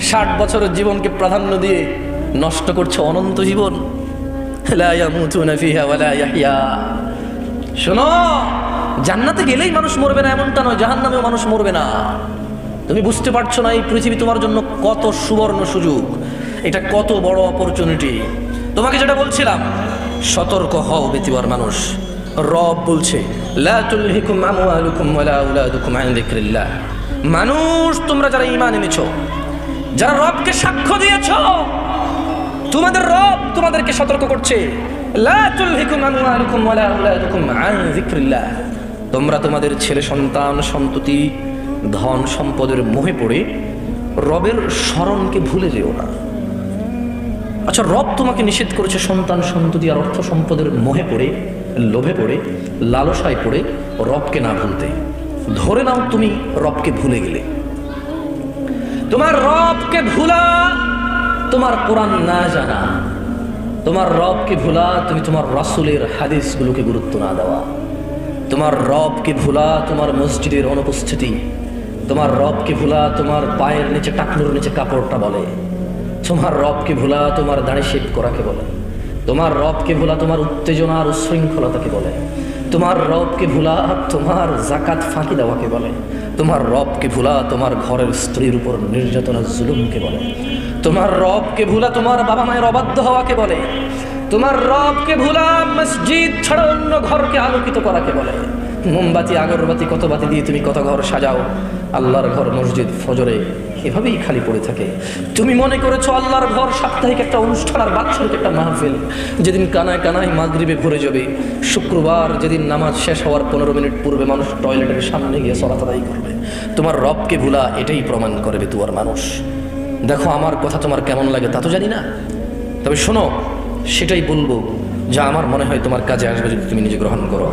60 বছরের জীবনকে প্রাধান্য দিয়ে নষ্ট করছে অনন্ত জীবন। লা ইয়ামুতুনা ফিহা ওয়ালা ইয়াহইয়া। শোনো, জান্নাতে গেলেই মানুষ মরবে না এমনটা নয়, জাহান্নামেও মানুষ মরবে না। তুমি বুঝতে পারছো না এই পৃথিবী তোমার জন্য কত সুবর্ণ সুযোগ, এটা কত বড় অপরচুনিটি। তোমাকে যেটা বলছিলাম, সতর্ক হও বেতিবার মানুষ। রব বলছে লা তুলহিকুম আমওয়ালুকুম ওয়ালা আওলাদুকুম আন যিকরিল্লাহ। মানুষ, তোমরা যারা ঈমান এনেছো, যারা রবকে সাক্ষ্য দিয়েছো, তোমাদের রব তোমাদেরকে সতর্ক করছে, লা তুলহিকুম আমওয়ালুকুম ওয়ালা আওলাদুকুম আন যিকরিল্লাহ। তোমরা তোমাদের ছেলে সন্তান সন্ততি ধন সম্পদের মোহে পড়ে রবের স্মরণকে ভুলে যেও না। আচ্ছা, রব তোমাকে নিষেধ করেছে সন্তান সন্ততি আর অর্থ সম্পদের মোহে পড়ে, লোভে পড়ে, লালসায় পড়ে রবকে না ভুলতে। ধরে নাও তুমি রবকে ভুলে গেলে। তোমার রবকে ভুলা তোমার কোরআন না জানা, তোমার রবকে ভুলা তুমি তোমার রাসূলের হাদিসগুলোকে গুরুত্ব না দেওয়া, তোমার রবকে ভুলা তোমার মসজিদের অনুপস্থিতি, তোমার রবকে ভুলা তোমার পায়ের নিচে টাকনুর নিচে কাপড়টা বলে, তোমার রবকে ভুলা তোমার দাড়ি শেভ করাকে বলে, তোমার রবকে ভুলা তোমার উত্তেজনার উশৃঙ্খলতাকে বলে, তোমার রবকে ভুলা তোমার জাকাত ফাঁকি দেওয়াকে বলে, তোমার রবকে ভুলা তোমার ঘরের স্ত্রীর উপর নির্যাতনের জুলুমকে বলে, তোমার রবকে ভুলা তোমার বাবা মায়ের অবাধ্য হওয়াকে বলে, তোমার রবকে ভুলা মসজিদ ছাড়া অন্য ঘরকে আলোকিত করাকে বলে। মোমবাতি আগরবাতি কত বাতি দিয়ে তুমি কত ঘর সাজাও, আল্লাহর ঘর মসজিদ ফজরে এভাবেই খালি পড়ে থাকে। তুমি মনে করেছো আল্লাহর ঘর সাপ্তাহিক একটা অনুষ্ঠান আর বাৎসরিক একটা মাহফিল, যেদিন কানায় কানায় মাগরিবে ভরে যাবে, শুক্রবার যেদিন নামাজ শেষ হওয়ার 15 মিনিট পূর্বে মানুষ টয়লেটের সামনে গিয়ে সলাত আদায় করবে। তোমার রবকে ভুলা এটাই প্রমাণ করবে তোমার মানুষ। দেখো, আমার কথা তোমার কেমন লাগে তা তো জানি না, তবে শোনো, সেটাই বলবো যা আমার মনে হয় তোমার কাজে আসবে যদি তুমি নিজে গ্রহণ করো।